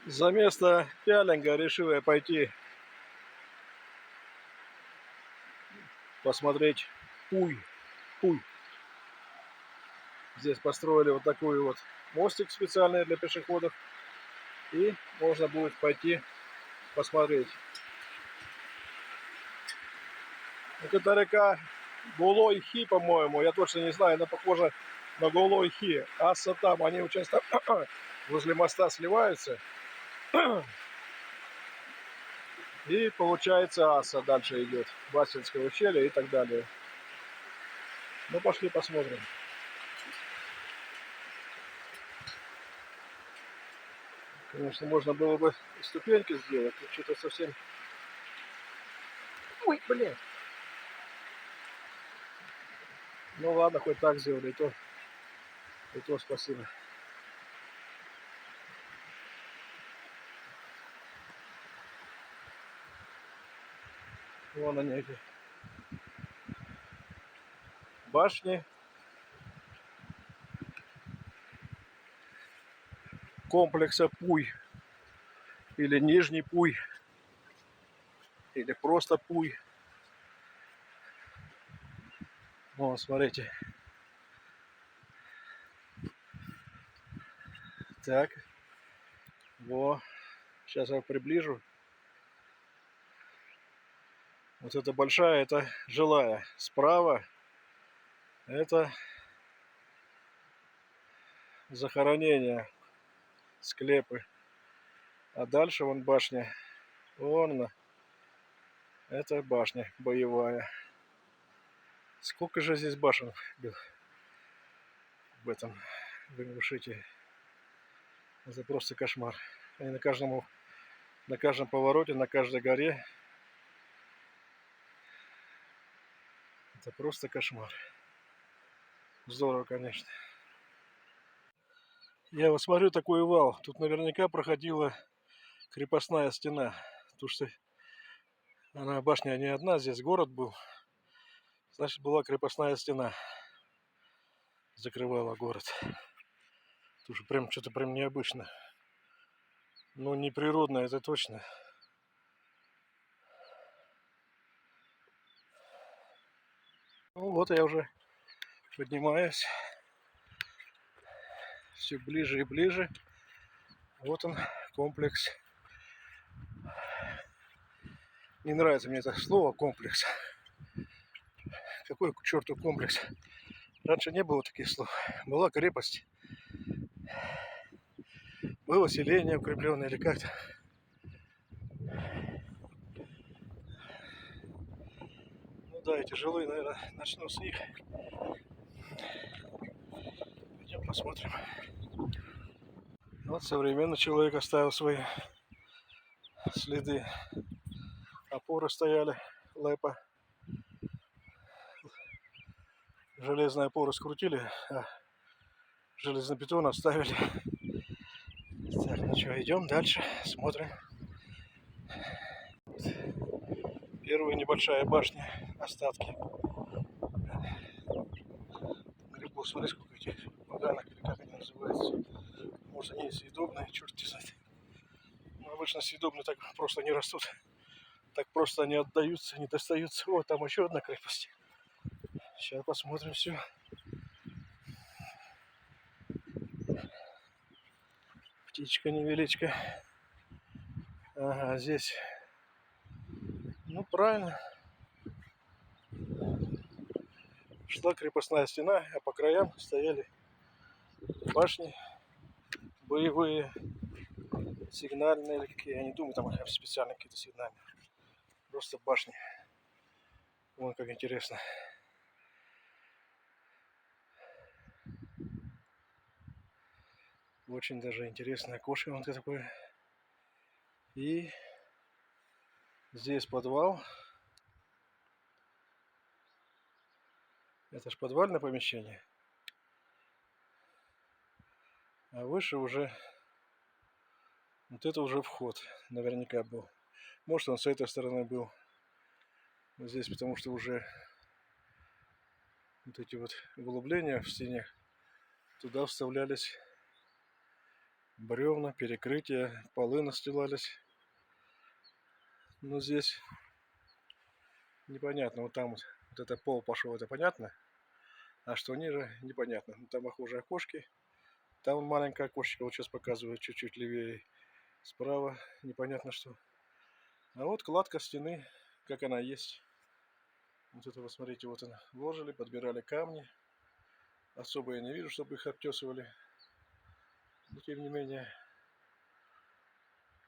За место пялинга решил я пойти посмотреть Пуй. Пуй. Здесь построили вот такой вот мостик специальный для пешеходов. И можно будет пойти посмотреть. Вот эта река Голой-Хи, по-моему, я точно не знаю, она похожа на Голой-Хи. Аса там, они часто возле моста сливаются. И получается Аса дальше идет. Басинское ущелье и так далее. Ну пошли посмотрим. Конечно, можно было бы ступеньки сделать. Тут что-то совсем... Ой, блин. Ну ладно, хоть так сделали, и то спасибо. Вон они эти башни комплекса Пуй. Или Нижний Пуй. Или просто Пуй. Вон, смотрите. Так. Во. Сейчас я приближу. Вот эта большая, это жилая. Справа это захоронение, склепы. А дальше вон башня. Вон она. Это башня боевая. Сколько же здесь башен было в этом, в Ингушетии. Это просто кошмар. Они на каждом повороте, на каждой горе. Это просто кошмар. Здорово, конечно. Я вот смотрю такой вал. Тут наверняка проходила крепостная стена. Потому что она, башня не одна, здесь город был. Значит, была крепостная стена. Закрывала город. Тут же прям что-то прям необычно. Ну, не природно, это точно. Ну, вот я уже поднимаюсь. Все ближе и ближе. Вот он, комплекс. Не нравится мне это слово комплекс. Какой к черту комплекс? Раньше не было таких слов. Была крепость. Было селение укрепленное или как-то. Ну да, эти жилые, наверное, начну с них. Пойдем посмотрим. Вот современный человек оставил свои следы. Опоры стояли, лэпа. Железные опоры скрутили, а железобетон оставили. Так, ну что, идем дальше, смотрим. Первая небольшая башня, остатки. Грибов, смотри, сколько этих поганок, или как они называются. Может, они съедобные, черт не знает. Но обычно съедобные так просто не растут. Так просто не отдаются, не достаются. Вот там еще одна крепость. Сейчас посмотрим все. Птичка невеличка. Ага, здесь. Ну, правильно. Шла крепостная стена, а по краям стояли башни боевые, сигнальные или какие. Я не думаю, там специальные какие-то сигнальные. Просто башни. Вон как интересно. Очень даже интересное окошко вон такое. И здесь подвал. Это ж подвальное помещение. А выше уже... Вот это уже вход. Наверняка был. Может, он с этой стороны был. Вот здесь, потому что уже вот эти вот углубления в стене, туда вставлялись бревна, перекрытия, полы настилались. Но здесь непонятно. Вот там вот это пол пошел, это понятно. А что ниже, непонятно. Ну, там похоже окошки. Там маленькое окошечко, вот сейчас показываю, чуть-чуть левее. Справа непонятно что. А вот кладка стены, как она есть. Вот это вот смотрите, вот она. Вложили, подбирали камни. Особо я не вижу, чтобы их обтесывали. Но тем не менее,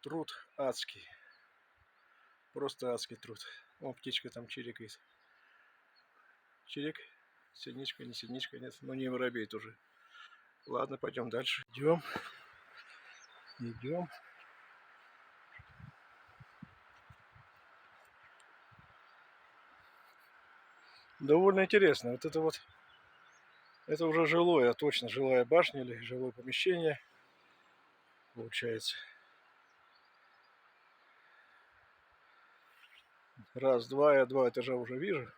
труд адский. Просто адский труд. Вон птичка там чирикает. Чирик. Синичка, не синичка, нет. Но не воробей тоже. Ладно, пойдем дальше. Идем. Идем. Довольно интересно. Вот это вот. Это уже жилое, точно жилая башня или жилое помещение. Получается. Раз, два, я 2 этажа уже вижу.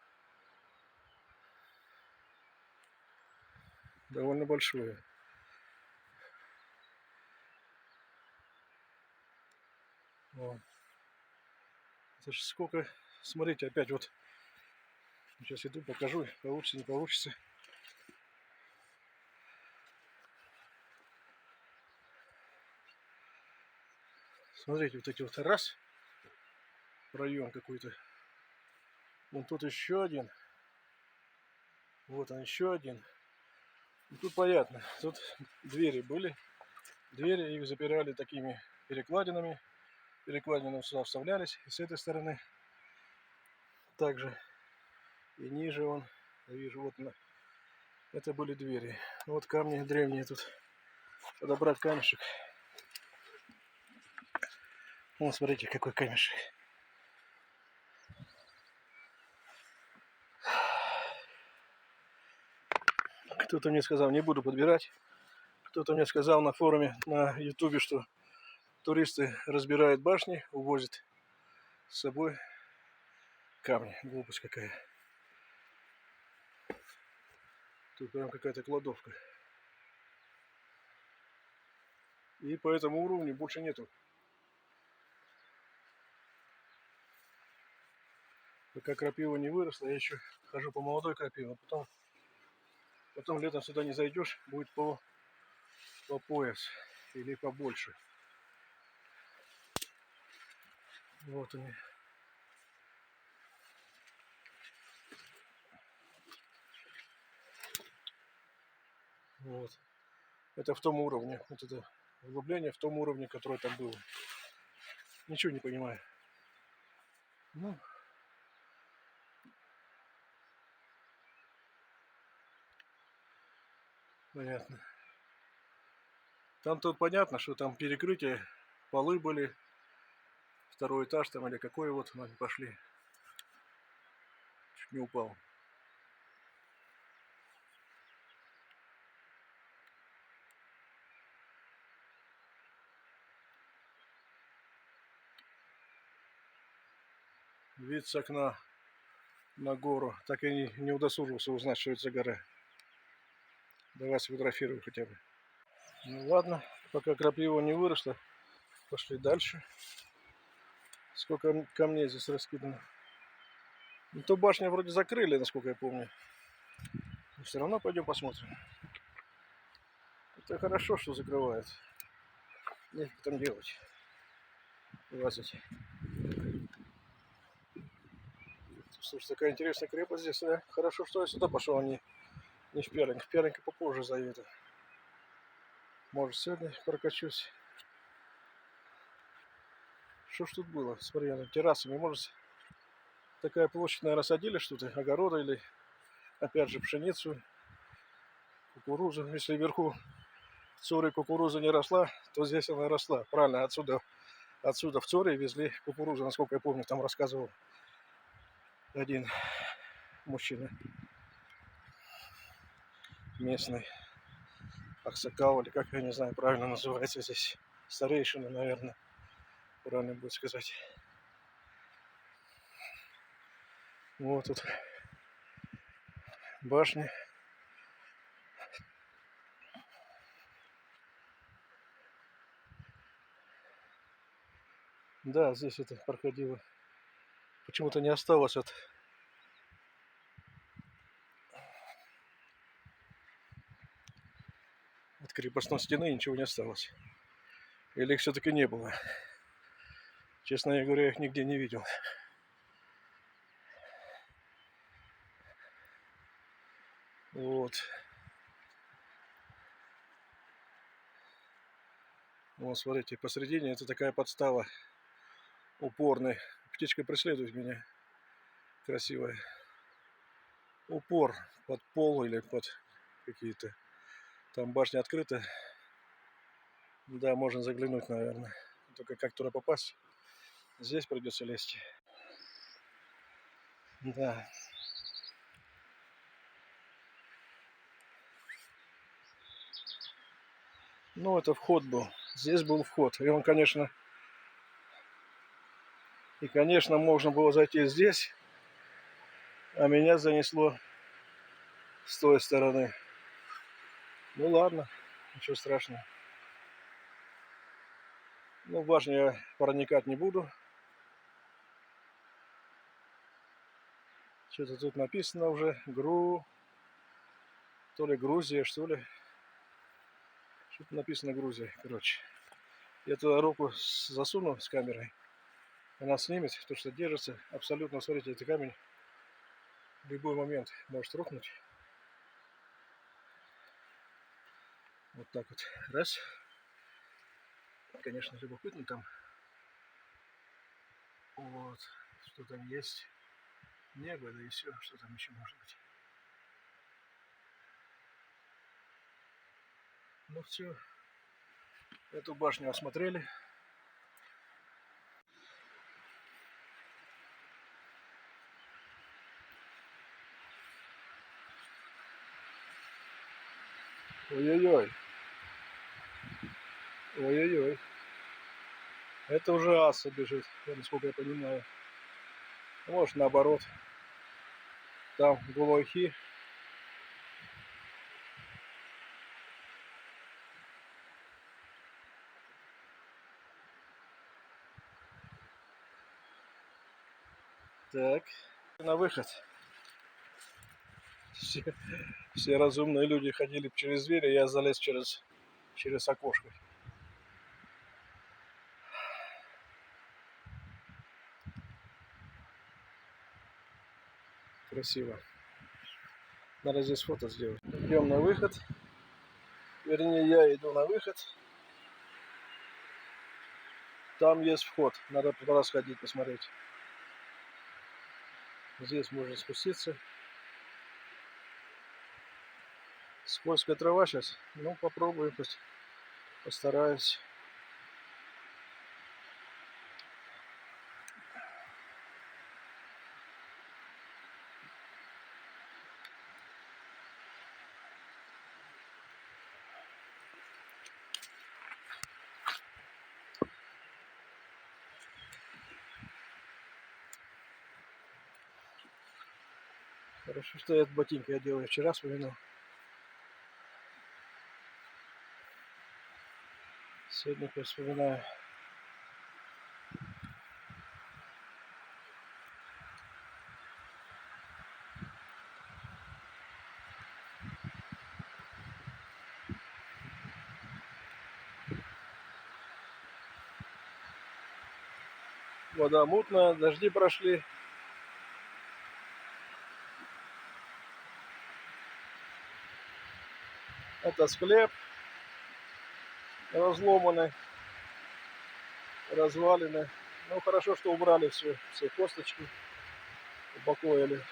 Довольно большое. Вот. Это же сколько. Смотрите, опять вот. Сейчас иду, покажу. Получится, не получится. Смотрите, вот эти вот раз. Проем какой-то. Вон тут еще один. Вот он еще один. И тут понятно. Тут двери были. Двери их запирали такими перекладинами. Перекладины сюда вставлялись. И с этой стороны также. И ниже он. Я вижу, вот это были двери. Вот камни древние тут. Подобрать камешек. Вон, смотрите, какой камешек. Кто-то мне сказал, не буду подбирать. Кто-то мне сказал на форуме, на ютубе, что туристы разбирают башни, увозят с собой камни. Глупость какая. Тут прям какая-то кладовка. И по этому уровню больше нету. Пока крапива не выросла, я еще хожу по молодой крапиве. Потом летом сюда не зайдешь, будет по пояс или побольше. Вот они. Вот. Это в том уровне. Вот это углубление в том уровне, которое там было. Ничего не понимаю. Ну, понятно. Там тут понятно, что там перекрытие, полы были, второй этаж там или какой, вот мы пошли. Чуть не упал. Вид с окна на гору. Так и не удосужился узнать, что это за гора. Давай сфотографирую хотя бы. Ну ладно, пока крапива не выросла, пошли дальше. Сколько камней здесь раскидано. Ну, то башню вроде закрыли, насколько я помню. Но все равно пойдем посмотрим. Это хорошо, что закрывают. Нефиг там делать. Лазить. Слушай, такая интересная крепость здесь. Да? Хорошо, что я сюда пошел, а не в Перлинг. В Перлинг попозже заеду. Может, сегодня прокачусь. Что ж тут было? Смотри, террасами, может, такая площадь, наверное, садили что-то, огорода или, опять же, пшеницу, кукурузу. Если вверху в Цуре кукуруза не росла, то здесь она росла. Правильно, отсюда в Цуре везли кукурузу, насколько я помню, там рассказывал один мужчина местный, Аксакал, или как, я не знаю, правильно называется здесь, старейшина, наверное, правильно будет сказать. Вот тут башня. Да, здесь это проходило. Почему-то не осталось от крепостной стены, ничего не осталось. Или их все-таки не было. Честно говоря, я их нигде не видел. Вот. Вот, смотрите, посередине это такая подстава упорная. Птичка преследует меня. Красивая. Упор под пол или под какие-то. Там башня открыта. Да, можно заглянуть, наверное. Только как туда попасть? Здесь придется лезть. Да. Ну, это вход был. Здесь был вход. И он, конечно, можно было зайти здесь, а меня занесло с той стороны. Ну ладно, ничего страшного. Ну, в башню я проникать не буду. Что-то тут написано уже. То ли Грузия, что ли. Что-то написано Грузия, короче. Я туда руку засуну с камерой. Она снимет, то, что держится. Абсолютно, смотрите, это камень в любой момент может рухнуть. Вот так вот. Раз. Конечно, любопытно там. Вот. Что там есть. Небо, да и все. Что там еще может быть. Ну все. Эту башню осмотрели. Ой-ой-ой. Ой-ой-ой. Это уже аса бежит, насколько я понимаю. Может, наоборот. Там гулойхи. Так. На выход. Все разумные люди ходили через дверь, и я залез через окошко. Красиво. Надо здесь фото сделать. Идем на выход. Вернее, я иду на выход. Там есть вход. Надо туда сходить, посмотреть. Здесь можно спуститься. Скользкая трава сейчас. Ну, попробуем. Постараюсь. Хорошо, что я ботинки одел. Я вчера вспоминал. Сегодня я вспоминаю. Вода мутная, дожди прошли. Это склеп разломанный, развалины. Ну, хорошо, что убрали все косточки, упокоили.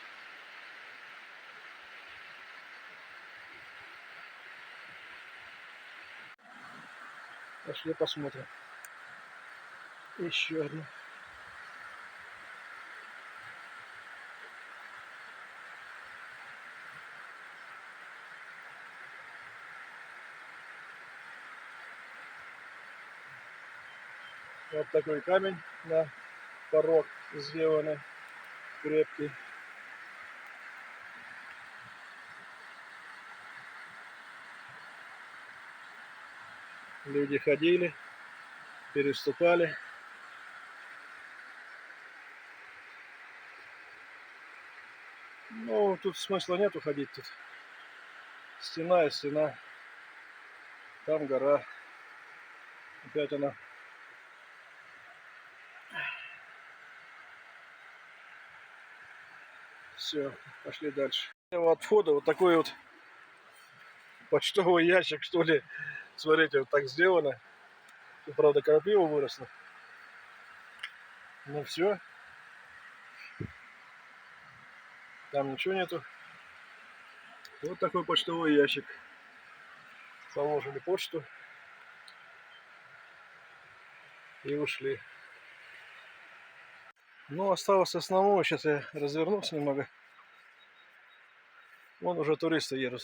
Пошли посмотрим. Еще одна. Вот такой камень на порог сделанный, крепкий. Люди ходили, переступали. Ну, тут смысла нет уходить. Тут стена и стена. Там гора. Опять она. Все, пошли дальше. От входа вот такой вот почтовый ящик, что ли. Смотрите, вот так сделано. Тут, правда, крапива выросла. Ну все. Там ничего нету. Вот такой почтовый ящик. Положили почту. И ушли. Ну, осталось основное. Сейчас я развернусь немного. Вон уже туристы едут.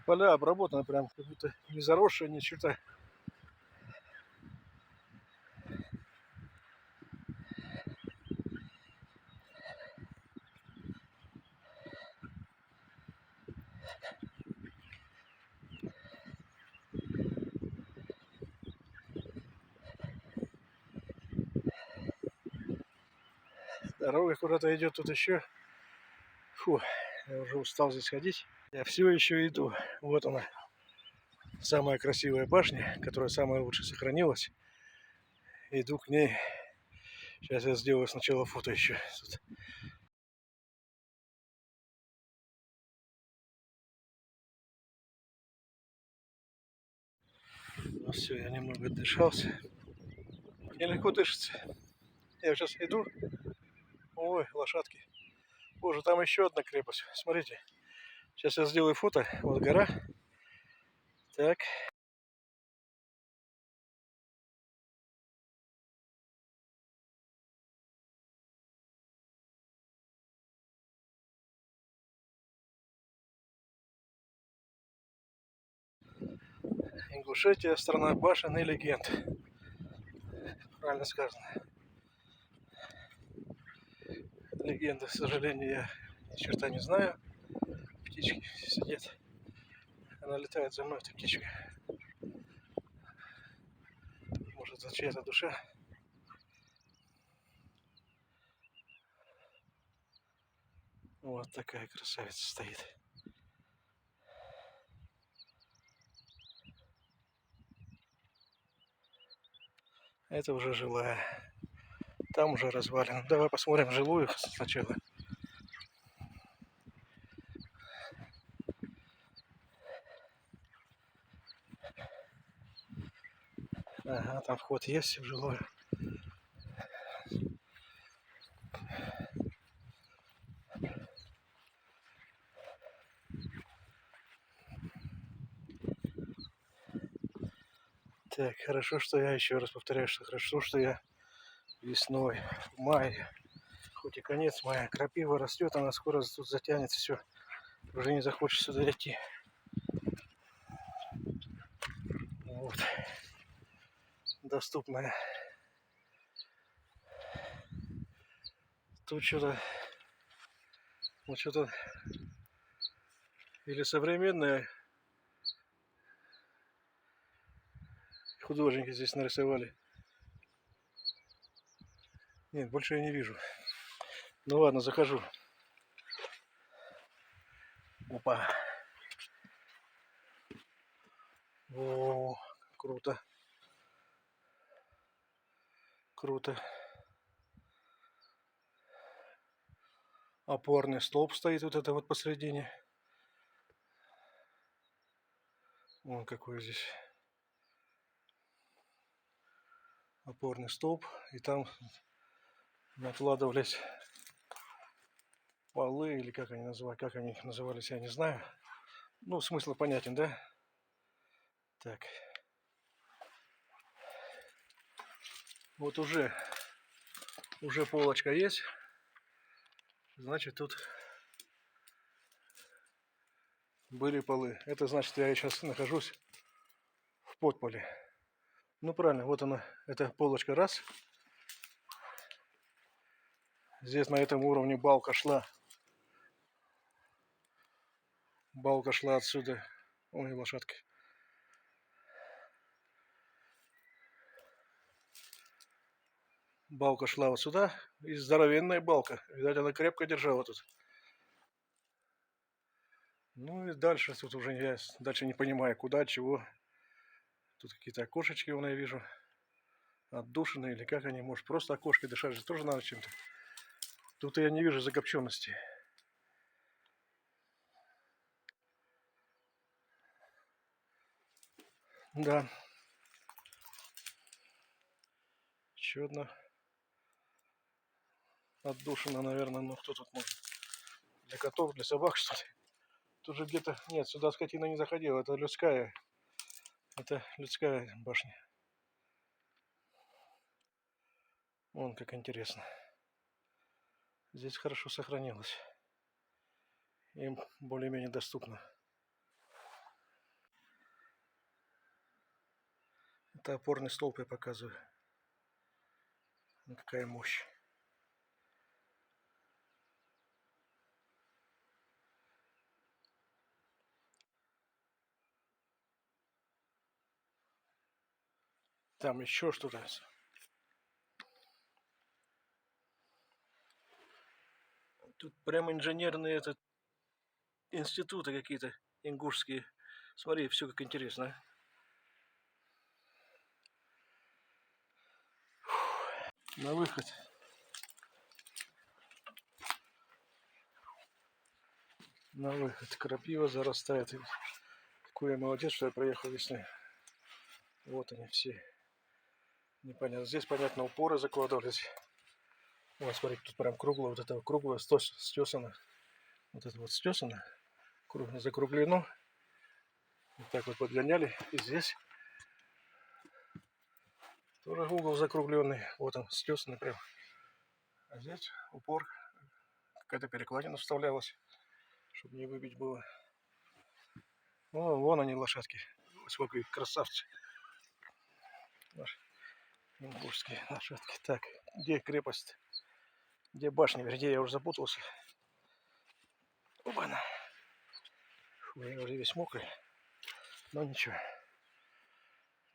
Поля обработаны прям, как будто не заросшие, ни черта. Дорога куда-то идет тут еще. Фу, я уже устал здесь ходить. Я все еще иду. Вот она. Самая красивая башня, которая самая лучше сохранилась. Иду к ней. Сейчас я сделаю сначала фото еще. Тут. Ну все, я немного отдышался. Мне легко дышится. Я сейчас иду. Ой, лошадки. Боже, там еще одна крепость. Смотрите. Сейчас я сделаю фото. Вот гора. Так. Ингушетия, страна башен и легенд. Правильно сказано. Легенды, к сожалению, я ни черта не знаю. Птички сидят. Она летает за мной, эта птичка. Может, это чья-то душа. Вот такая красавица стоит. Это уже жилая. Там уже развалено. Давай посмотрим жилую сначала. Ага, там вход есть в жилую. Так, хорошо, что я еще раз повторяю, что хорошо, что я весной, в мае, хоть и конец мая, крапива растет, она скоро тут затянет все. Уже не захочешь сюда идти. Вот. Доступная. Тут что-то, вот что-то или современное художники здесь нарисовали. Нет, больше я не вижу. Ну ладно, захожу. Опа. О, круто. Круто. Опорный столб стоит вот это вот посередине. Вон какой здесь опорный столб. И там накладывались полы, или как они называют, как они назывались, я не знаю. Ну, смысл понятен, да? Так. Вот уже полочка есть. Значит, тут были полы. Это значит, я сейчас нахожусь в подполе. Ну, правильно, вот она, эта полочка раз. Здесь на этом уровне балка шла Балка шла отсюда. Ой, лошадки. Балка шла вот сюда. И здоровенная балка. Видать, она крепко держала тут. Ну и дальше тут уже я дальше не понимаю, куда, чего. Тут какие-то окошечки, вон я вижу. Отдушины или как они, может просто окошки дышать же тоже надо чем-то. Тут я не вижу закопченности. Да. Еще одна отдушина, наверное. Ну кто тут может? Для котов, для собак, что ли? Тут же где-то... Нет, сюда скотина не заходила. Это людская. Это людская башня. Вон как интересно. Здесь хорошо сохранилось. Им более-менее доступно. Это опорный столб я показываю. Какая мощь. Там еще что-то. Тут прям инженерные институты какие-то ингушские. Смотри, все как интересно. На выход. На выход. Крапива зарастает. Какой я молодец, что я проехал весной. Вот они все. Непонятно. Здесь, понятно, упоры закладывались. Вот, смотри, тут прям круглое, вот это круглое стесано. Вот это вот стесано. Кругло закруглено. Вот так вот подгоняли. И здесь тоже угол закругленный. Вот он, стесанный прям. А здесь упор. Какая-то перекладина вставлялась, чтобы не выбить было. О, вон они, лошадки. Сколько их, красавцы. Наши ингушские лошадки. Так, где крепость? Где башня? Вернее, я уже запутался. Оба-на. Я уже весь мокрый. Но ничего.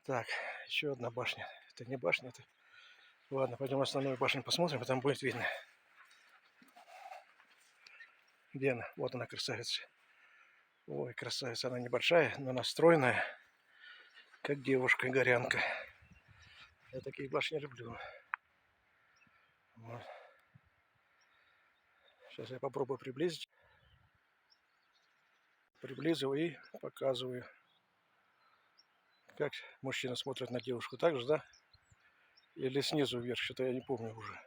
Так, еще одна башня. Это не башня, это... Ладно, пойдем основную башню посмотрим, потом будет видно. Где она? Вот она, красавица. Ой, красавица, она небольшая, но настроенная, как девушка-горянка. Я такие башни люблю. Вот. Сейчас я попробую приблизить. Приблизил и показываю, как мужчина смотрит на девушку. Так же, да? Или снизу вверх, что-то я не помню уже.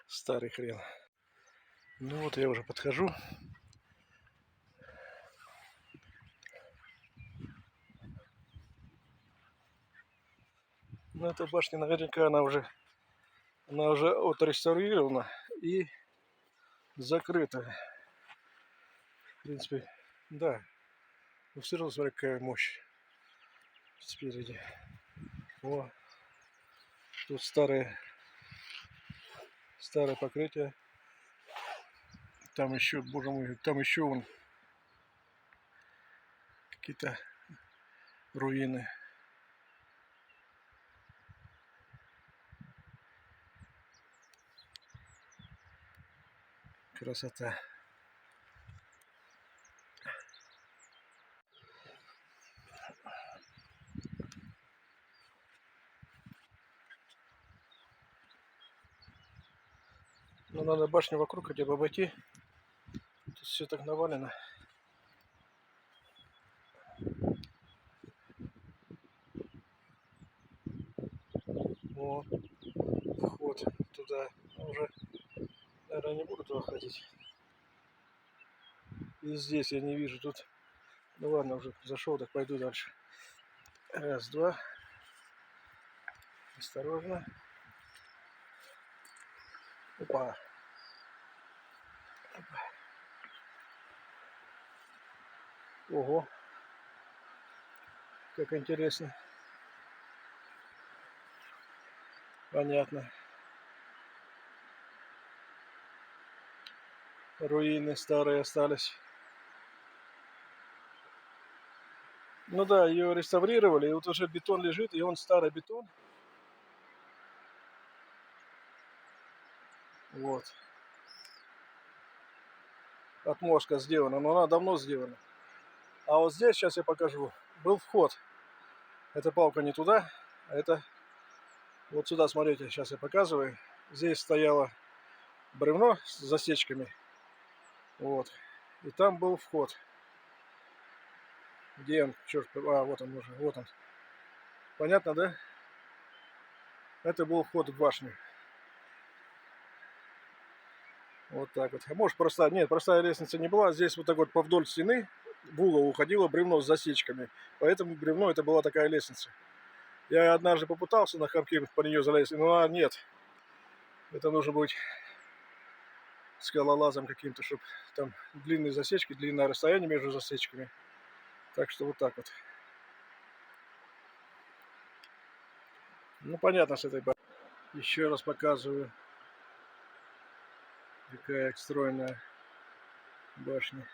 Старый хрен. Ну вот я уже подхожу. Ну эта башня наверняка она уже отреставрирована и закрыта. В принципе, да. Но все равно смотри, какая мощь спереди. О, тут старое покрытие. Там еще, боже мой, там еще вон какие-то руины. Красота. Ну, надо башню вокруг хотя бы обойти. Тут все так навалено. Вот. Вход туда. Уже, наверное, не буду туда ходить. И здесь я не вижу. Тут, ну ладно, уже зашел, так пойду дальше. Раз, два. Осторожно. Опа. Ого. Как интересно. Понятно. Руины старые остались. Ну да, ее реставрировали, и вот уже бетон лежит, и он старый бетон. Вот. Отмостка сделана, но она давно сделана. А вот здесь, сейчас я покажу, был вход. Эта палка не туда, а это вот сюда, смотрите, сейчас я показываю. Здесь стояло бревно с засечками. Вот. И там был вход. Где он, черт, вот он уже, вот он. Понятно, да? Это был вход в башню. Вот так вот. А может простая, нет, простая лестница не была. Здесь вот так вот повдоль стены в угол уходило бревно с засечками. Поэтому бревно это была такая лестница. Я однажды попытался на хамке по нее залезть, но нет. Это нужно быть скалолазом каким-то, чтобы там длинные засечки, длинное расстояние между засечками. Так что вот так вот. Ну понятно с этой башней. Еще раз показываю, какая стройная башня.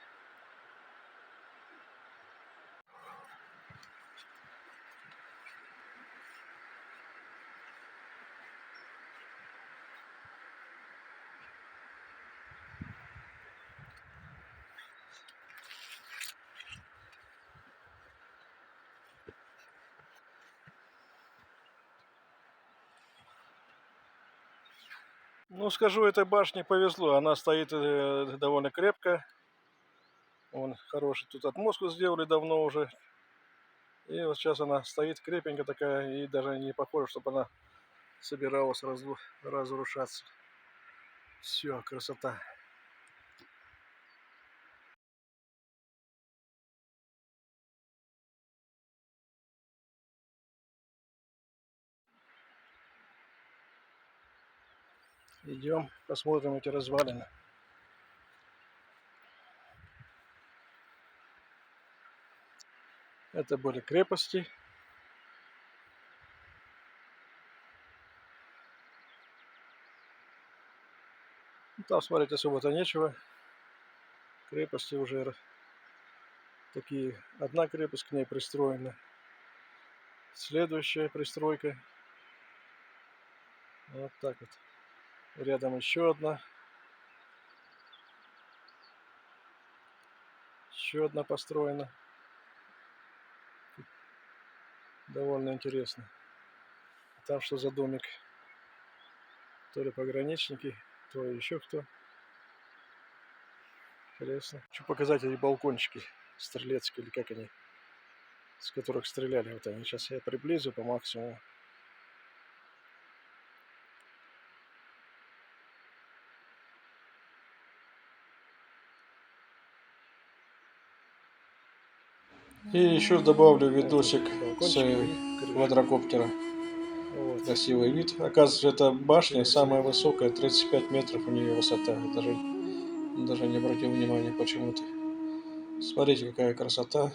Ну, скажу, этой башне повезло. Она стоит довольно крепко. Вон, хороший тут отмостку сделали давно уже. И вот сейчас она стоит крепенько такая. И даже не похоже, чтобы она собиралась разрушаться. Все, красота. Идем, посмотрим эти развалины. Это были крепости. Там смотреть особо-то нечего. Крепости уже такие. Одна крепость к ней пристроена. Следующая пристройка. Вот так вот. Рядом еще одна. Еще одна построена. Довольно интересно. Там что за домик? То ли пограничники, то еще кто. Интересно. Хочу показать эти балкончики стрелецкие, или как они, с которых стреляли. Вот они. Сейчас я приблизу по максимуму. И еще добавлю видосик с квадрокоптера. Вот. Красивый вид. Оказывается, эта башня самая высокая, 35 метров у нее высота. Даже не обратил внимания почему-то. Смотрите, какая красота.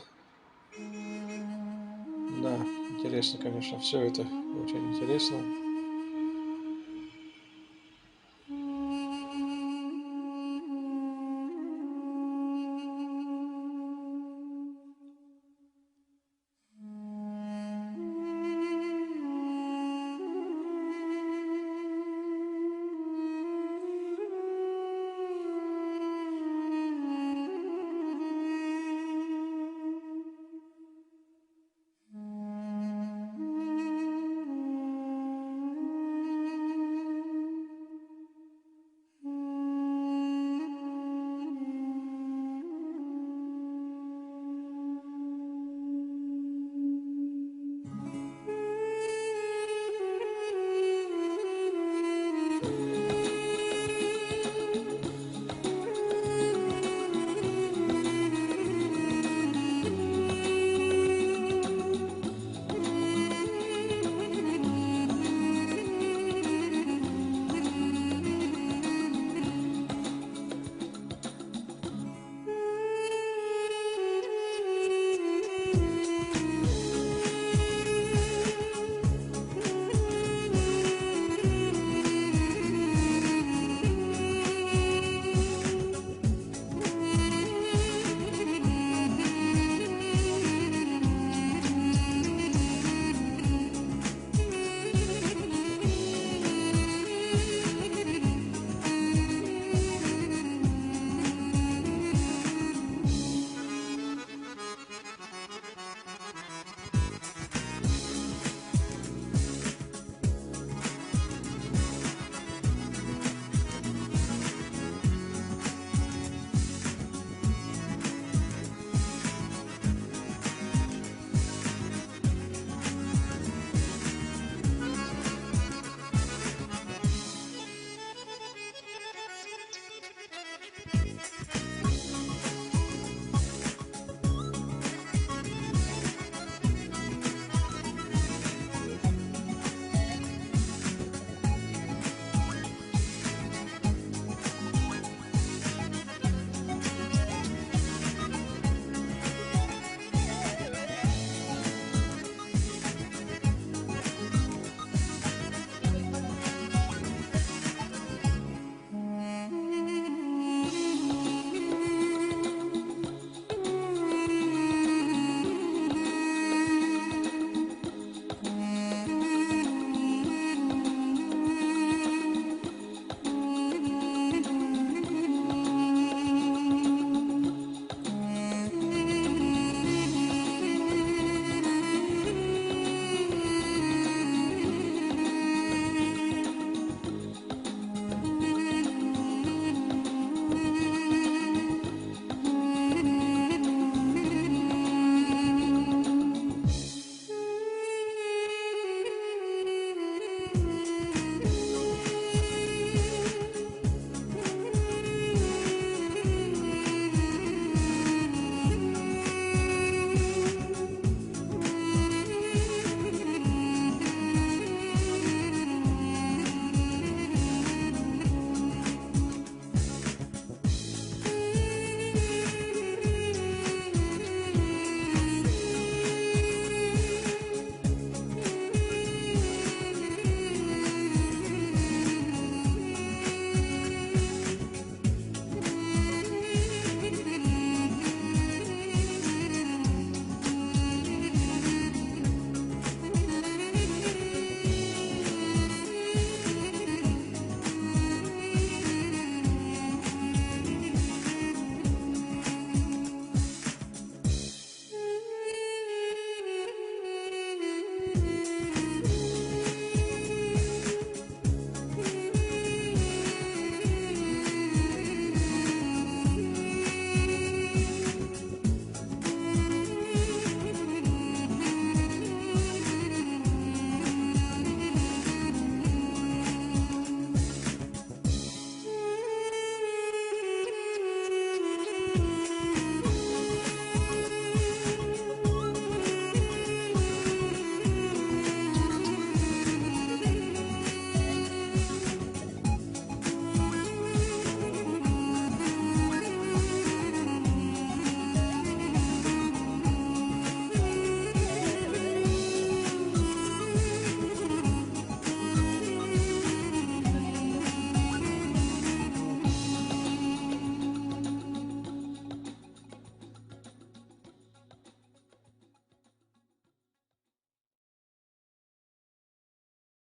Да, интересно, конечно. Все это очень интересно.